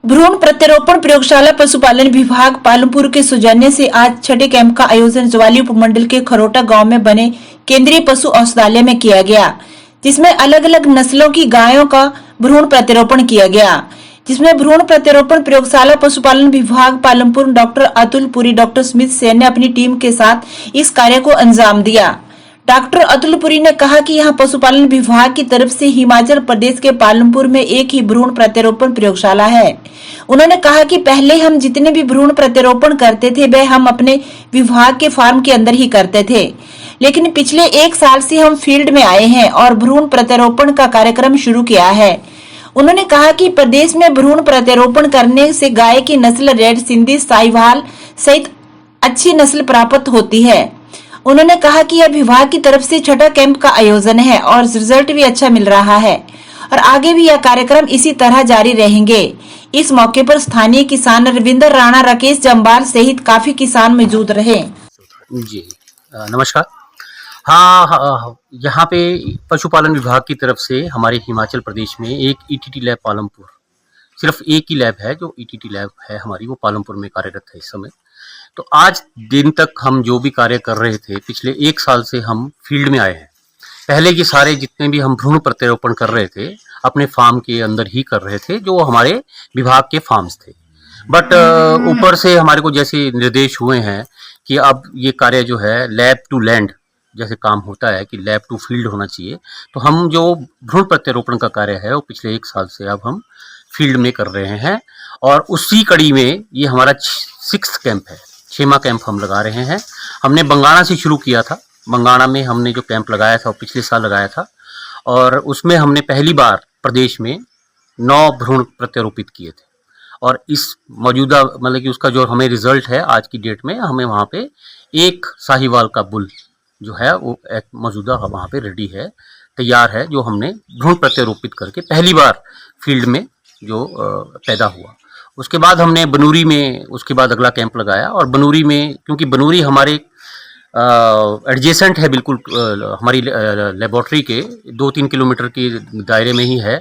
भ्रूण प्रत्यारोपण प्रयोगशाला पशुपालन विभाग पालमपुर के सौजन्य से आज छठे कैंप का आयोजन ज्वाली उपमंडल के खरोटा गांव में बने केंद्रीय पशु औषधालय में किया गया, जिसमें अलग अलग नस्लों की गायों का भ्रूण प्रत्यारोपण किया गया। जिसमें भ्रूण प्रत्यारोपण प्रयोगशाला पशुपालन विभाग Palampur doctor Atul Puri, doctor Smith Sen ने अपनी टीम के साथ इस कार्य को अंजाम दिया। डॉक्टर अतुल पुरी ने कहा कि यहां पशुपालन विभाग की तरफ से हिमाचल प्रदेश के पालमपुर में एक ही भ्रूण प्रत्यारोपण प्रयोगशाला है। उन्होंने कहा कि पहले हम जितने भी भ्रूण प्रत्यारोपण करते थे वह हम अपने विभाग के फार्म के अंदर ही करते थे, लेकिन पिछले 1 साल से हम फील्ड में आए हैं और भ्रूण प्रत्यारोपण का कार्यक्रम शुरू किया है। उन्होंने कहा कि प्रदेश में भ्रूण प्रत्यारोपण करने से गाय की नस्ल रेड सिंधी, साहिवाल सहित अच्छी नस्ल प्राप्त होती है। उन्होंने कहा कि यह विभाग की तरफ से छठा कैंप का आयोजन है और रिजल्ट भी अच्छा मिल रहा है और आगे भी यह कार्यक्रम इसी तरह जारी रहेंगे। इस मौके पर स्थानीय किसान रविंदर राणा, राकेश जम्बाल सहित काफी किसान मौजूद रहे। जी नमस्कार। हाँ, यहाँ पे पशुपालन विभाग की तरफ से हमारे हिमाचल प्रदेश में एक ईटीटी लैब पालमपुर, सिर्फ एक ही लैब है जो ईटीटी लैब है हमारी, वो पालमपुर में कार्यरत है इस समय। तो आज दिन तक हम जो भी कार्य कर रहे थे, पिछले 1 साल से हम फील्ड में आए हैं। पहले के सारे जितने भी हम भ्रूण प्रत्यारोपण कर रहे थे अपने फार्म के अंदर ही कर रहे थे, जो हमारे विभाग के फार्म्स थे। बट ऊपर से हमारे को जैसे निर्देश हुए हैं कि अब ये कार्य जो है लैब टू लैंड जैसे काम होता है कि लैब टू फील्ड होना चाहिए, तो हम जो भ्रूण प्रत्यारोपण का कार्य है वो पिछले 1 साल से अब हम फील्ड में कर रहे हैं। और उसी कड़ी में ये हमारा 6th कैंप है, 6वां कैंप हम लगा रहे हैं। हमने बंगाणा से शुरू किया था। बंगाणा में हमने जो कैंप लगाया था वो पिछले साल लगाया था और उसमें हमने पहली बार प्रदेश में 9 भ्रूण प्रत्यारोपित किए थे। और इस मौजूदा मतलब कि उसका जो हमें रिजल्ट है आज की डेट में, हमें वहाँ पे एक साहिवाल का बुल जो है वो एक मौजूदा वहाँ पे रेडी है, तैयार है, जो हमने भ्रूण प्रत्यारोपित करके पहली बार फील्ड में जो पैदा हुआ। उसके बाद हमने बनूरी में उसके बाद अगला कैंप लगाया और बनूरी में, क्योंकि बनूरी हमारे एडजेसेंट है बिल्कुल हमारी लेबोरेटरी के 2-3 किलोमीटर के दायरे में ही है,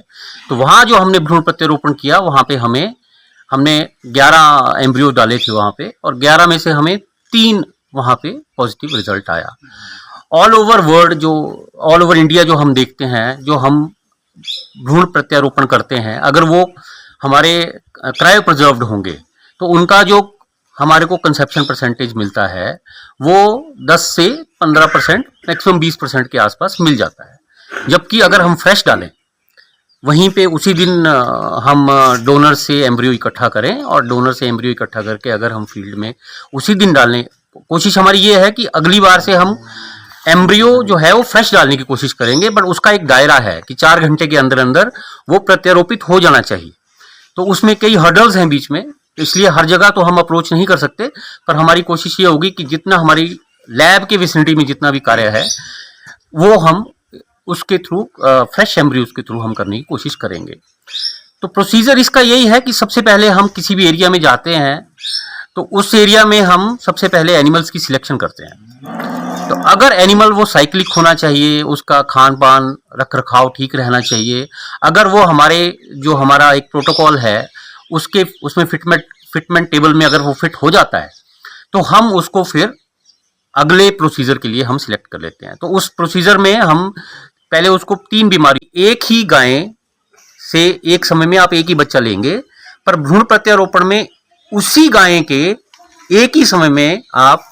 तो वहाँ जो हमने भ्रूण प्रत्यारोपण किया वहाँ पे हमने 11 एम्ब्रियो डाले थे वहाँ पे, और 11 में से हमें 3 वहाँ पे पॉजिटिव रिजल्ट आया। ऑल ओवर वर्ल्ड जो ऑल ओवर इंडिया जो हम देखते हैं, जो हम भ्रूण प्रत्यारोपण करते हैं, अगर वो हमारे क्रायो प्रिजर्व्ड होंगे तो उनका जो हमारे को कंसेप्शन परसेंटेज मिलता है वो 10 से 15%, मैक्सिमम 20% के आसपास मिल जाता है। जबकि अगर हम फ्रेश डालें, वहीं पे उसी दिन हम डोनर से एम्ब्रियो इकट्ठा करें और डोनर से एम्ब्रियो इकट्ठा करके अगर हम फील्ड में उसी दिन डालने, कोशिश हमारी ये है कि अगली बार से हम एम्ब्रियो जो है वो फ्रेश डालने की कोशिश करेंगे, बट उसका एक दायरा है कि 4 घंटे के अंदर अंदर वो प्रत्यारोपित हो जाना चाहिए। तो उसमें कई हर्डल्स हैं बीच में, इसलिए हर जगह तो हम अप्रोच नहीं कर सकते, पर हमारी कोशिश ये होगी कि जितना हमारी लैब के विसिनिटी में जितना भी कार्य है वो हम उसके थ्रू फ्रेश एम्ब्रियोज के थ्रू हम करने की कोशिश करेंगे। तो प्रोसीजर इसका यही है कि सबसे पहले हम किसी भी एरिया में जाते हैं तो उस एरिया में हम सबसे पहले एनिमल्स की सिलेक्शन करते हैं। तो अगर एनिमल वो साइक्लिक होना चाहिए, उसका खान पान रख रखाव ठीक रहना चाहिए, अगर वो हमारा एक प्रोटोकॉल है उसमें फिटमेंट टेबल में अगर वो फिट हो जाता है तो हम उसको फिर अगले प्रोसीजर के लिए हम सिलेक्ट कर लेते हैं। तो उस प्रोसीजर में हम पहले उसको 3 बीमारी, एक ही गाय से एक समय में आप एक ही बच्चा लेंगे, पर भ्रूण प्रत्यारोपण में उसी गाय के एक ही समय में आप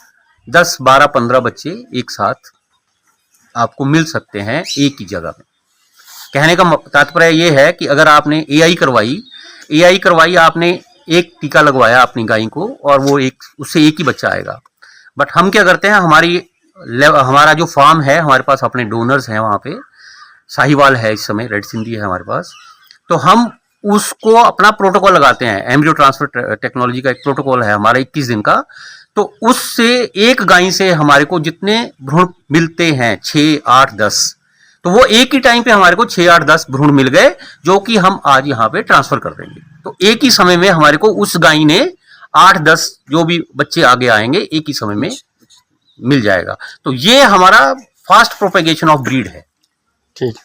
10, 12, 15 बच्चे एक साथ आपको मिल सकते हैं एक ही जगह में। कहने का तात्पर्य ये है कि अगर आपने एआई करवाई, आपने एक टीका लगवाया अपनी गाय को और वो उससे एक ही बच्चा आएगा। बट हम क्या करते हैं, हमारा जो फार्म है, हमारे पास अपने डोनर्स हैं, वहाँ पे साहिवाल है, इस समय रेड सिंधी है हमारे पास, तो हम उसको अपना प्रोटोकॉल लगाते हैं। एम्ब्रियो ट्रांसफर टेक्नोलॉजी का एक प्रोटोकॉल है हमारा 21 दिन का, तो उससे एक गाय से हमारे को जितने भ्रूण मिलते हैं 6, 8, 10, तो वो एक ही टाइम पे हमारे को 6, 8, 10 भ्रूण मिल गए, जो कि हम आज यहाँ पे ट्रांसफर कर देंगे। तो एक ही समय में हमारे को उस गाय ने 8, 10 जो भी बच्चे आगे आएंगे एक ही समय में मिल जाएगा। तो ये हमारा फास्ट प्रोपेगेशन ऑफ ब्रीड है। ठीक।